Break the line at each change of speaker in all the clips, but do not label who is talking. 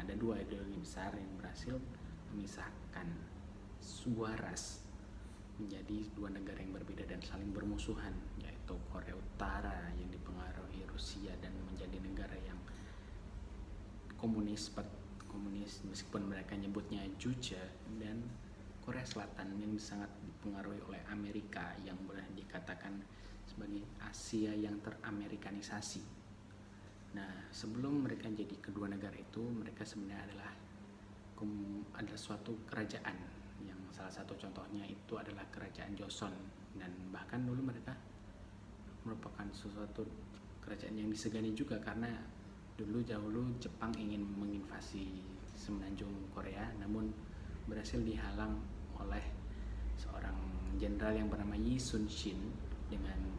ada dua ideologi besar yang berhasil memisahkan sebuah ras menjadi dua negara yang berbeda dan saling bermusuhan, yaitu Korea Utara yang dipengaruhi Rusia dan menjadi negara yang komunis meskipun mereka nyebutnya Juche, dan Korea Selatan yang sangat dipengaruhi oleh Amerika yang boleh dikatakan sebagai Asia yang teramerikanisasi. Nah, sebelum mereka jadi kedua negara itu, mereka sebenarnya adalah suatu kerajaan yang salah satu contohnya itu adalah kerajaan Joseon, dan bahkan dulu mereka merupakan suatu kerajaan yang disegani juga karena dahulu Jepang ingin menginvasi semenanjung Korea, namun berhasil dihalang oleh seorang jenderal yang bernama Yi Sun Shin dengan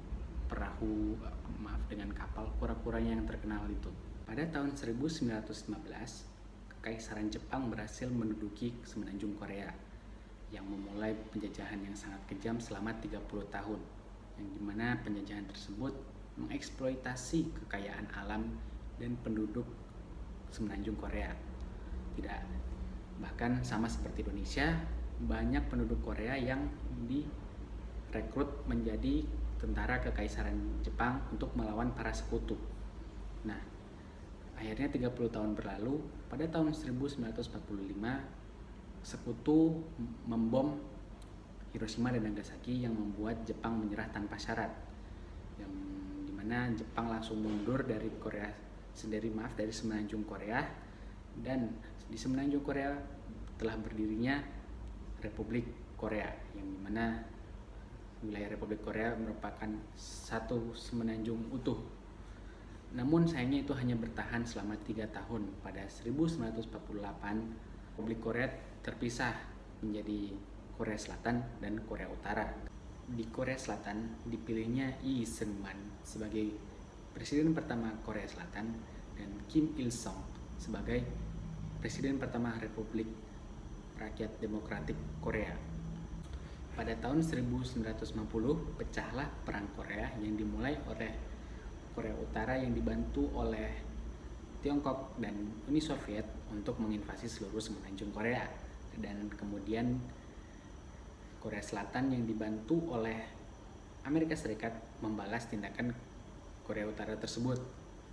kapal kura-kuranya yang terkenal itu. Pada tahun 1915, Kekaisaran Jepang berhasil menduduki semenanjung Korea yang memulai penjajahan yang sangat kejam selama 30 tahun, yang dimana penjajahan tersebut mengeksploitasi kekayaan alam dan penduduk semenanjung Korea. Bahkan sama seperti Indonesia, banyak penduduk Korea yang direkrut menjadi tentara Kekaisaran Jepang untuk melawan para sekutu. Nah, akhirnya 30 tahun berlalu, pada tahun 1945 sekutu membom Hiroshima dan Nagasaki yang membuat Jepang menyerah tanpa syarat, yang dimana Jepang langsung mundur dari semenanjung Korea, dan di semenanjung Korea telah berdirinya Republik Korea, yang dimana wilayah Republik Korea merupakan satu semenanjung utuh. Namun sayangnya itu hanya bertahan selama 3 tahun. Pada 1948, Republik Korea terpisah menjadi Korea Selatan dan Korea Utara. Di Korea Selatan dipilihnya Lee Seung-man sebagai presiden pertama Korea Selatan dan Kim Il Sung sebagai presiden pertama Republik Rakyat Demokratik Korea. Pada tahun 1950 pecahlah Perang Korea yang dimulai oleh Korea Utara yang dibantu oleh Tiongkok dan Uni Soviet untuk menginvasi seluruh semenanjung Korea, dan kemudian Korea Selatan yang dibantu oleh Amerika Serikat membalas tindakan Korea Utara tersebut.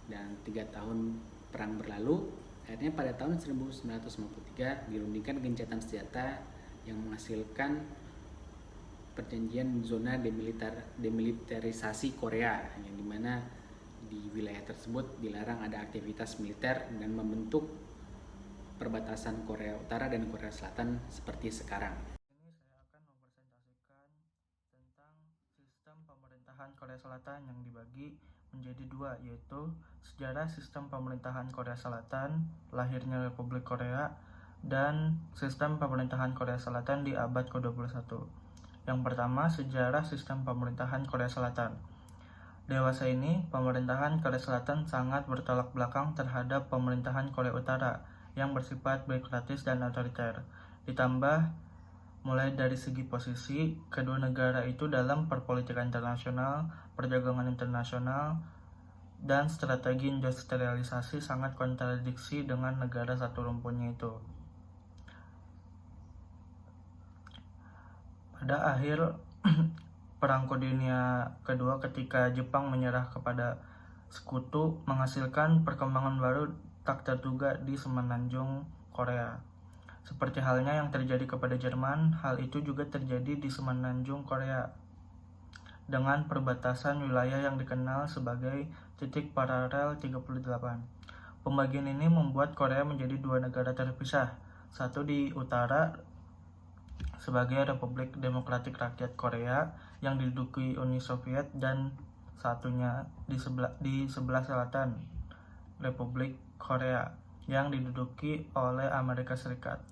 Dan 3 tahun perang berlalu, akhirnya pada tahun 1953 dirundingkan gencatan senjata yang menghasilkan perjanjian zona demilitarisasi Korea, yang dimana di wilayah tersebut dilarang ada aktivitas militer dan membentuk perbatasan Korea Utara dan Korea Selatan seperti sekarang.
Ini saya akan mempresentasikan tentang sistem pemerintahan Korea Selatan yang dibagi menjadi dua, yaitu sejarah sistem pemerintahan Korea Selatan, lahirnya Republik Korea, dan sistem pemerintahan Korea Selatan di abad ke-21. Yang pertama, sejarah sistem pemerintahan Korea Selatan. Dewasa ini, pemerintahan Korea Selatan sangat bertolak belakang terhadap pemerintahan Korea Utara yang bersifat birokratis dan otoriter. Ditambah mulai dari segi posisi, kedua negara itu dalam perpolitikan internasional, perdagangan internasional, dan strategi industrialisasi sangat kontradiksi dengan negara satu rumpunnya itu. Pada akhir Perang Dunia Kedua, ketika Jepang menyerah kepada sekutu, menghasilkan perkembangan baru tak terduga di semenanjung Korea. Seperti halnya yang terjadi kepada Jerman, hal itu juga terjadi di semenanjung Korea dengan perbatasan wilayah yang dikenal sebagai titik paralel 38. Pembagian ini membuat Korea menjadi dua negara terpisah, satu di utara sebagai Republik Demokratik Rakyat Korea yang diduduki Uni Soviet, dan satunya di sebelah selatan, Republik Korea yang diduduki oleh Amerika Serikat.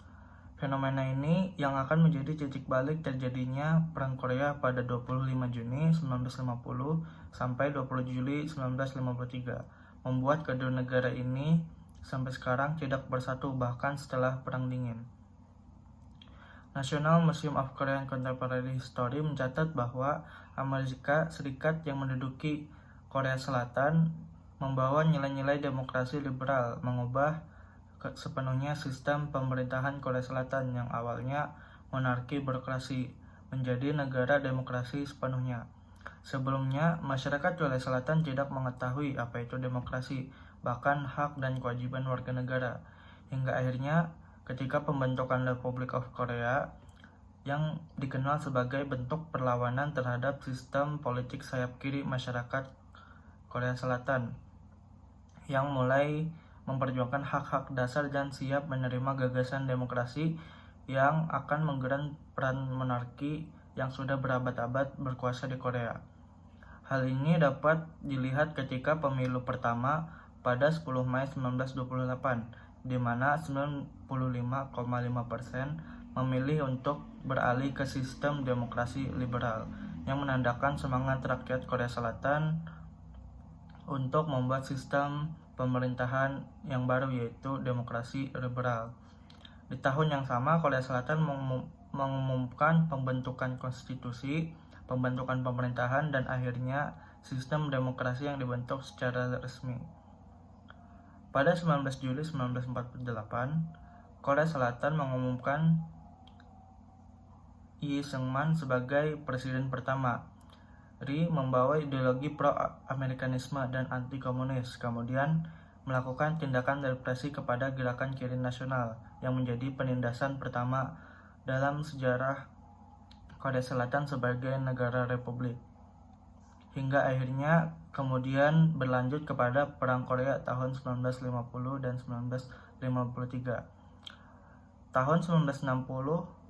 Fenomena ini yang akan menjadi titik balik terjadinya Perang Korea pada 25 Juni 1950 sampai 20 Juli 1953, membuat kedua negara ini sampai sekarang tidak bersatu bahkan setelah Perang Dingin. National Museum of Korean Contemporary History mencatat bahwa Amerika Serikat yang menduduki Korea Selatan membawa nilai-nilai demokrasi liberal, mengubah sepenuhnya sistem pemerintahan Korea Selatan yang awalnya monarki birokrasi menjadi negara demokrasi sepenuhnya. Sebelumnya, masyarakat Korea Selatan tidak mengetahui apa itu demokrasi, bahkan hak dan kewajiban warga negara. Hingga akhirnya, ketika pembentukan Republic of Korea yang dikenal sebagai bentuk perlawanan terhadap sistem politik sayap kiri masyarakat Korea Selatan yang mulai memperjuangkan hak-hak dasar dan siap menerima gagasan demokrasi yang akan menggerakkan peran monarki yang sudah berabad-abad berkuasa di Korea. Hal ini dapat dilihat ketika pemilu pertama pada 10 Mei 1928, di mana 95,5% memilih untuk beralih ke sistem demokrasi liberal, yang menandakan semangat rakyat Korea Selatan untuk membuat sistem pemerintahan yang baru, yaitu demokrasi liberal. Di tahun yang sama, Korea Selatan mengumumkan pembentukan konstitusi, pembentukan pemerintahan, dan akhirnya sistem demokrasi yang dibentuk secara resmi. Pada 19 Juli 1948, Korea Selatan mengumumkan Lee Seung-man sebagai presiden pertama. Ri membawa ideologi pro-Amerikanisme dan anti-komunis, kemudian melakukan tindakan represi kepada gerakan kiri nasional yang menjadi penindasan pertama dalam sejarah Korea Selatan sebagai negara republik. Hingga akhirnya kemudian berlanjut kepada Perang Korea tahun 1950 dan 1953. Tahun 1960,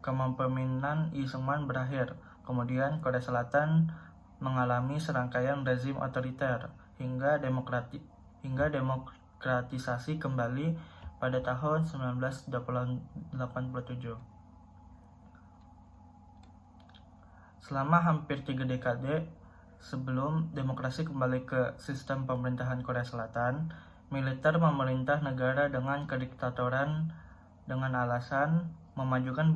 kepemimpinan Lee Seung-man berakhir. Kemudian Korea Selatan mengalami serangkaian rezim otoriter hingga demokratisasi kembali pada tahun 1987. Selama hampir 3 dekade sebelum demokrasi kembali ke sistem pemerintahan Korea Selatan, militer memerintah negara dengan kediktatoran dengan alasan memajukan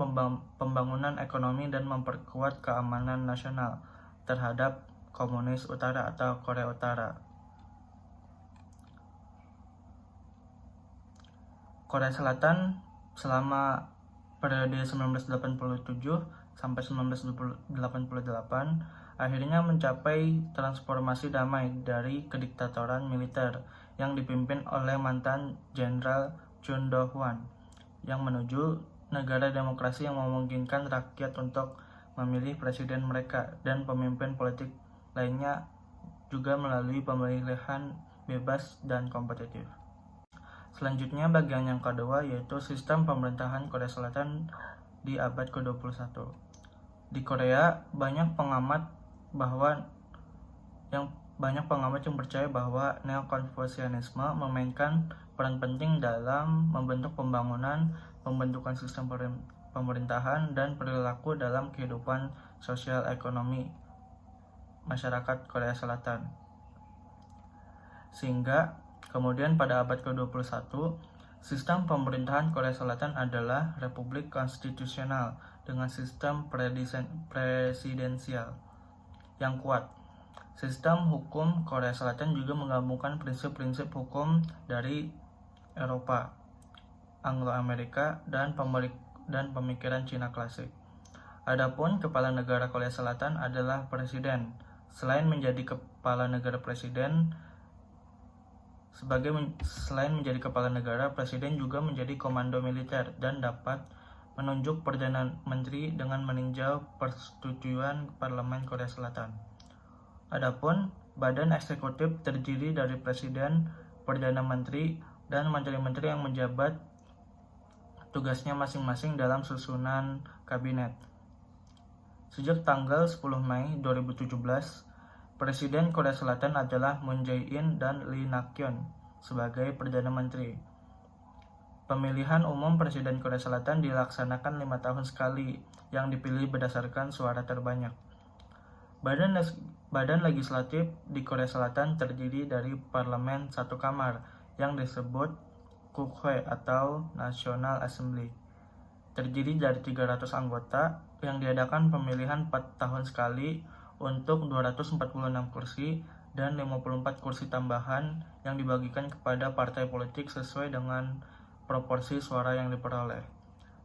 pembangunan ekonomi dan memperkuat keamanan nasional terhadap komunis utara atau Korea Utara. Korea Selatan selama periode 1987 sampai 1988 akhirnya mencapai transformasi damai dari kediktatoran militer yang dipimpin oleh mantan Jenderal Chun Do-hwan yang menuju negara demokrasi yang memungkinkan rakyat untuk memilih presiden mereka dan pemimpin politik lainnya juga melalui pemilihan bebas dan kompetitif. Selanjutnya bagian yang kedua yaitu sistem pemerintahan Korea Selatan di abad ke-21. Di Korea banyak pengamat yang percaya bahwa neo-konfusianisme memainkan peran penting dalam membentuk pembentukan sistem pemerintahan dan perilaku dalam kehidupan sosial ekonomi masyarakat Korea Selatan. Sehingga kemudian pada abad ke-21, sistem pemerintahan Korea Selatan adalah republik konstitusional dengan sistem presidensial yang kuat. Sistem hukum Korea Selatan juga menggabungkan prinsip-prinsip hukum dari Eropa, Anglo-Amerika, dan pemikiran Cina klasik. Adapun kepala negara Korea Selatan adalah presiden. Selain menjadi kepala negara, presiden juga menjadi komando militer dan dapat menunjuk Perdana Menteri dengan meninjau persetujuan Parlemen Korea Selatan. Adapun badan eksekutif terdiri dari presiden, Perdana Menteri, dan menteri-menteri yang menjabat tugasnya masing-masing dalam susunan kabinet. Sejak tanggal 10 Mei 2017, Presiden Korea Selatan adalah Moon Jae-in dan Lee Nak-yeon sebagai Perdana Menteri. Pemilihan umum Presiden Korea Selatan dilaksanakan 5 tahun sekali yang dipilih berdasarkan suara terbanyak. Badan legislatif di Korea Selatan terdiri dari parlemen satu kamar yang disebut Kukhwae atau National Assembly. Terdiri dari 300 anggota yang diadakan pemilihan 4 tahun sekali untuk 246 kursi dan 54 kursi tambahan yang dibagikan kepada partai politik sesuai dengan proporsi suara yang diperoleh.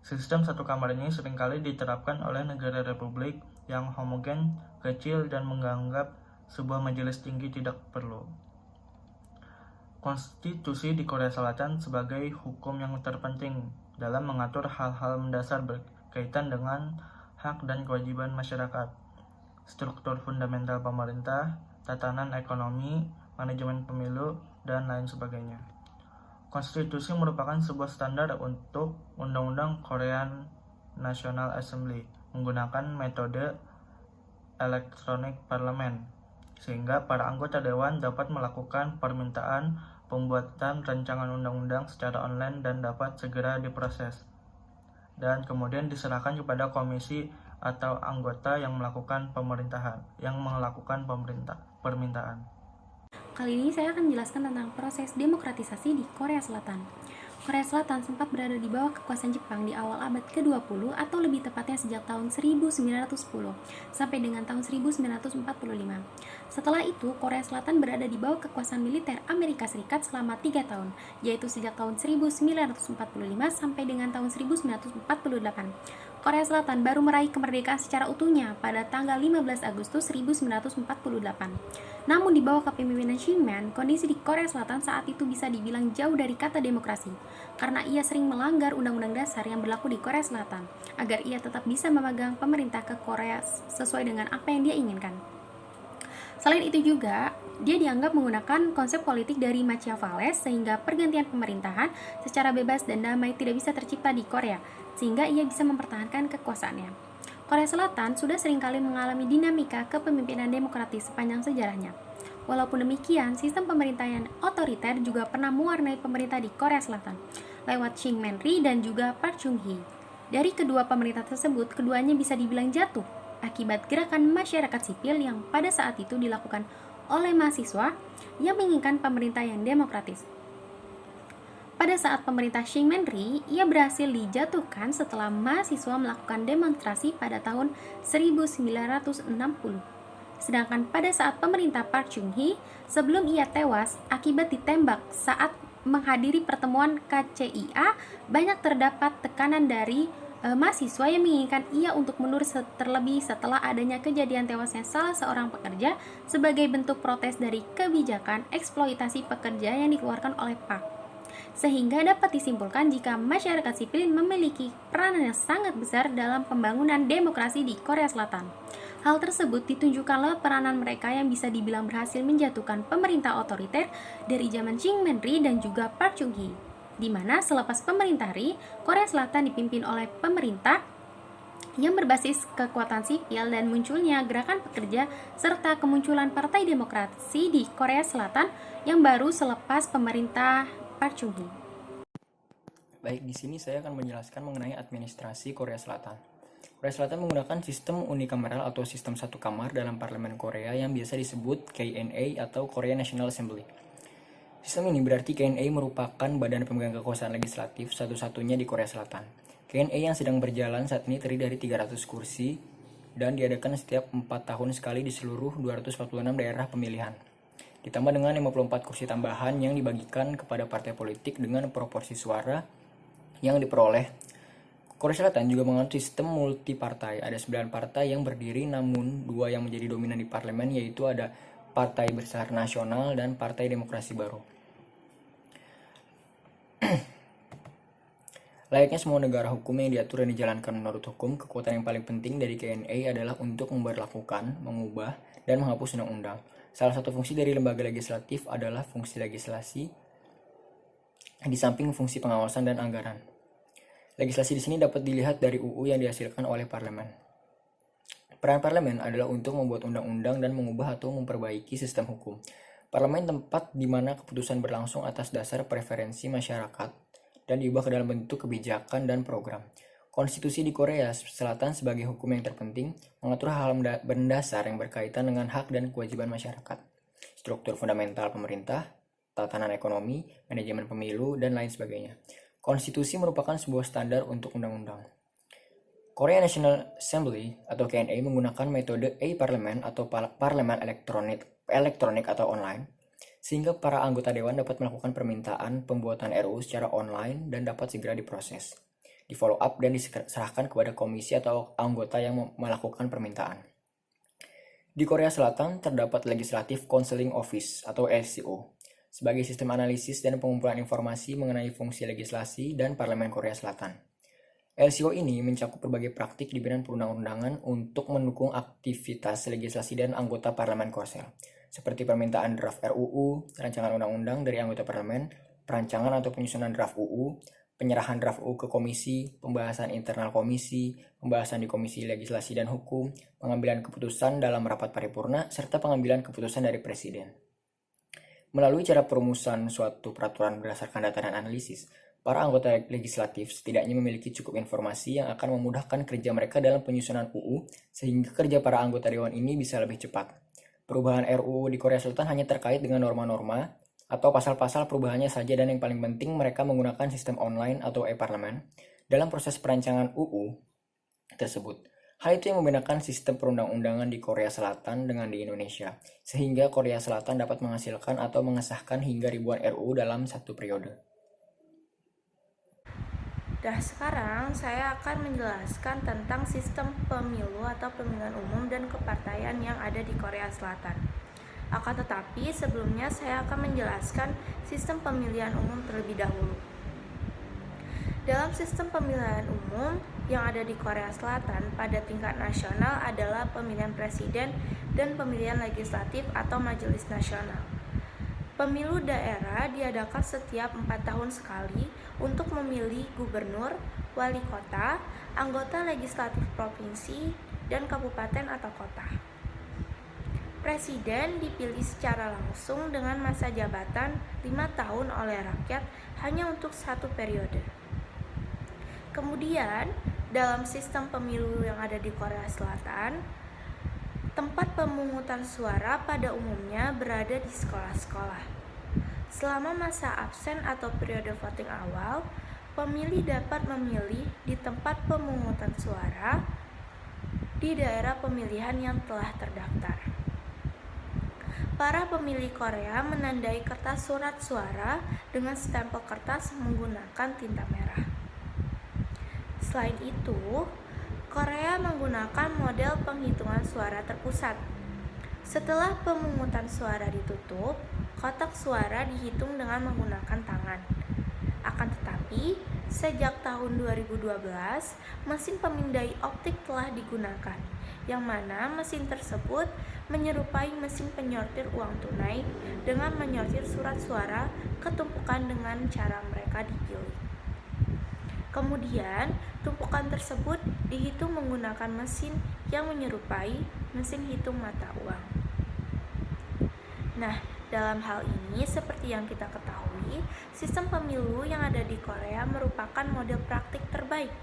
Sistem satu kamar ini seringkali diterapkan oleh negara republik yang homogen, kecil, dan menganggap sebuah majelis tinggi tidak perlu. Konstitusi di Korea Selatan sebagai hukum yang terpenting dalam mengatur hal-hal mendasar berkaitan dengan hak dan kewajiban masyarakat, struktur fundamental pemerintah, tatanan ekonomi, manajemen pemilu, dan lain sebagainya. Konstitusi merupakan sebuah standar untuk Undang-Undang Korean National Assembly menggunakan metode elektronik parlemen, sehingga para anggota dewan dapat melakukan permintaan pembuatan rancangan undang-undang secara online dan dapat segera diproses, dan kemudian diserahkan kepada komisi atau anggota yang melakukan permintaan.
Kali ini saya akan menjelaskan tentang proses demokratisasi di Korea Selatan. Korea Selatan sempat berada di bawah kekuasaan Jepang di awal abad ke-20 atau lebih tepatnya sejak tahun 1910 sampai dengan tahun 1945. Setelah itu, Korea Selatan berada di bawah kekuasaan militer Amerika Serikat selama 3 tahun, yaitu sejak tahun 1945 sampai dengan tahun 1948. Korea Selatan baru meraih kemerdekaan secara utuhnya pada tanggal 15 Agustus 1948. Namun di bawah kepemimpinan Shinman, kondisi di Korea Selatan saat itu bisa dibilang jauh dari kata demokrasi, karena ia sering melanggar undang-undang dasar yang berlaku di Korea Selatan, agar ia tetap bisa memegang pemerintah ke Korea sesuai dengan apa yang dia inginkan. Selain itu juga, dia dianggap menggunakan konsep politik dari Machiavelli sehingga pergantian pemerintahan secara bebas dan damai tidak bisa tercipta di Korea, sehingga ia bisa mempertahankan kekuasaannya. Korea Selatan sudah seringkali mengalami dinamika kepemimpinan demokratis sepanjang sejarahnya. Walaupun demikian, sistem pemerintahan otoriter juga pernah mewarnai pemerintah di Korea Selatan, lewat Syngman Rhee dan juga Park Chung-hee. Dari kedua pemerintah tersebut, keduanya bisa dibilang jatuh akibat gerakan masyarakat sipil yang pada saat itu dilakukan oleh mahasiswa yang menginginkan pemerintah yang demokratis. Pada saat pemerintah Syngman Rhee, ia berhasil dijatuhkan setelah mahasiswa melakukan demonstrasi pada tahun 1960. Sedangkan pada saat pemerintah Park Chung-hee, sebelum ia tewas akibat ditembak saat menghadiri pertemuan KCIA, banyak terdapat tekanan dari mahasiswa yang menginginkan ia untuk mundur terlebih setelah adanya kejadian tewasnya salah seorang pekerja sebagai bentuk protes dari kebijakan eksploitasi pekerja yang dikeluarkan oleh Park. Sehingga dapat disimpulkan jika masyarakat sipil memiliki peranan yang sangat besar dalam pembangunan demokrasi di Korea Selatan. Hal tersebut ditunjukkan lewat peranan mereka yang bisa dibilang berhasil menjatuhkan pemerintah otoriter dari zaman Syngman Rhee dan juga Park Chung-hee, di mana selepas pemerintah Rhee, Korea Selatan dipimpin oleh pemerintah yang berbasis kekuatan sipil dan munculnya gerakan pekerja serta kemunculan Partai Demokrasi di Korea Selatan yang baru selepas pemerintah Park Chung-hee.
Baik, di sini saya akan menjelaskan mengenai administrasi Korea Selatan. Korea Selatan menggunakan sistem unikameral atau sistem satu kamar dalam parlemen Korea yang biasa disebut KNA atau Korea National Assembly. Sistem ini berarti KNA merupakan badan pemegang kekuasaan legislatif satu-satunya di Korea Selatan. KNA yang sedang berjalan saat ini terdiri dari 300 kursi dan diadakan setiap 4 tahun sekali di seluruh 246 daerah pemilihan. Ditambah dengan 54 kursi tambahan yang dibagikan kepada partai politik dengan proporsi suara yang diperoleh. Korea Selatan juga menganut sistem multipartai. Ada 9 partai yang berdiri, namun 2 yang menjadi dominan di parlemen, yaitu ada Partai Besar Nasional dan Partai Demokrasi Baru. Layaknya semua negara hukum yang diatur dan dijalankan menurut hukum, kekuatan yang paling penting dari KNA adalah untuk memberlakukan, mengubah, dan menghapus undang-undang. Salah satu fungsi dari lembaga legislatif adalah fungsi legislasi, di samping fungsi pengawasan dan anggaran. Legislasi di sini dapat dilihat dari UU yang dihasilkan oleh parlemen. Peran parlemen adalah untuk membuat undang-undang dan mengubah atau memperbaiki sistem hukum. Parlemen tempat di mana keputusan berlangsung atas dasar preferensi masyarakat dan diubah ke dalam bentuk kebijakan dan program. Konstitusi di Korea Selatan sebagai hukum yang terpenting mengatur hal mendasar yang berkaitan dengan hak dan kewajiban masyarakat, struktur fundamental pemerintah, tatanan ekonomi, manajemen pemilu, dan lain sebagainya. Konstitusi merupakan sebuah standar untuk undang-undang. Korea National Assembly atau KNA menggunakan metode e-parlemen atau parlemen elektronik atau online, sehingga para anggota dewan dapat melakukan permintaan pembuatan RUU secara online dan dapat segera diproses, di-follow up dan diserahkan kepada komisi atau anggota yang melakukan permintaan. Di Korea Selatan terdapat Legislative Counseling Office atau LCO sebagai sistem analisis dan pengumpulan informasi mengenai fungsi legislasi dan parlemen Korea Selatan. LCO ini mencakup berbagai praktik di bidang perundang-undangan untuk mendukung aktivitas legislasi dan anggota parlemen Korsel, seperti permintaan draft RUU, rancangan undang-undang dari anggota parlemen, perancangan atau penyusunan draft UU, penyerahan draft UU ke komisi, pembahasan internal komisi, pembahasan di komisi legislasi dan hukum, pengambilan keputusan dalam rapat paripurna, serta pengambilan keputusan dari presiden. Melalui cara perumusan suatu peraturan berdasarkan data dan analisis, para anggota legislatif setidaknya memiliki cukup informasi yang akan memudahkan kerja mereka dalam penyusunan UU, sehingga kerja para anggota dewan ini bisa lebih cepat. Perubahan RUU di Korea Selatan hanya terkait dengan norma-norma atau pasal-pasal perubahannya saja, dan yang paling penting mereka menggunakan sistem online atau e-parlemen dalam proses perancangan UU tersebut. Hal itu yang membedakan sistem perundang-undangan di Korea Selatan dengan di Indonesia, sehingga Korea Selatan dapat menghasilkan atau mengesahkan hingga ribuan RUU dalam satu periode.
Nah, sekarang saya akan menjelaskan tentang sistem pemilu atau pemilihan umum dan kepartaian yang ada di Korea Selatan. Akan tetapi, sebelumnya saya akan menjelaskan sistem pemilihan umum terlebih dahulu. Dalam sistem pemilihan umum yang ada di Korea Selatan pada tingkat nasional adalah pemilihan presiden dan pemilihan legislatif atau majelis nasional. Pemilu daerah diadakan setiap 4 tahun sekali untuk memilih gubernur, wali kota, anggota legislatif provinsi, dan kabupaten atau kota. Presiden dipilih secara langsung dengan masa jabatan 5 tahun oleh rakyat hanya untuk satu periode. Kemudian, dalam sistem pemilu yang ada di Korea Selatan, tempat pemungutan suara pada umumnya berada di sekolah-sekolah. Selama masa absen atau periode voting awal, pemilih dapat memilih di tempat pemungutan suara di daerah pemilihan yang telah terdaftar. Para pemilih Korea menandai kertas surat suara dengan stempel kertas menggunakan tinta merah. Selain itu, Korea menggunakan model penghitungan suara terpusat. Setelah pemungutan suara ditutup, kotak suara dihitung dengan menggunakan tangan. Akan tetapi, sejak tahun 2012, mesin pemindai optik telah digunakan, yang mana mesin tersebut menyerupai mesin penyortir uang tunai dengan menyortir surat suara ke tumpukan dengan cara mereka dipilih. Kemudian, tumpukan tersebut dihitung menggunakan mesin yang menyerupai mesin hitung mata uang. Nah, dalam hal ini, seperti yang kita ketahui, sistem pemilu yang ada di Korea merupakan model praktik terbaik.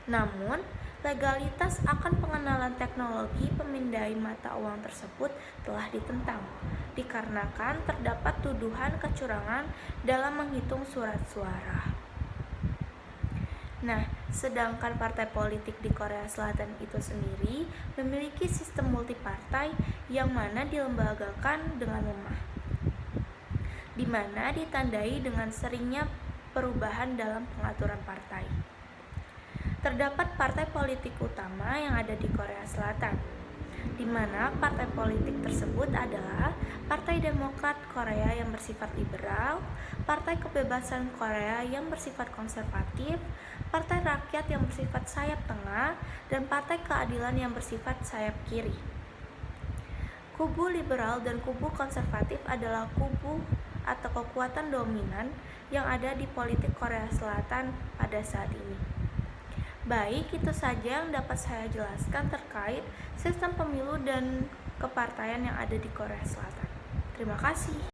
Namun, legalitas akan pengenalan teknologi pemindai mata uang tersebut telah ditentang, dikarenakan terdapat tuduhan kecurangan dalam menghitung surat suara. Nah, sedangkan partai politik di Korea Selatan itu sendiri memiliki sistem multipartai yang mana dilembagakan dengan lemah, di mana ditandai dengan seringnya perubahan dalam pengaturan partai. Terdapat partai politik utama yang ada di Korea Selatan, di mana partai politik tersebut adalah Partai Demokrat Korea yang bersifat liberal, Partai Kebebasan Korea yang bersifat konservatif, Partai Rakyat yang bersifat sayap tengah, dan Partai Keadilan yang bersifat sayap kiri. Kubu liberal dan kubu konservatif adalah kubu atau kekuatan dominan yang ada di politik Korea Selatan pada saat ini. Baik, itu saja yang dapat saya jelaskan terkait sistem pemilu dan kepartaian yang ada di Korea Selatan. Terima kasih.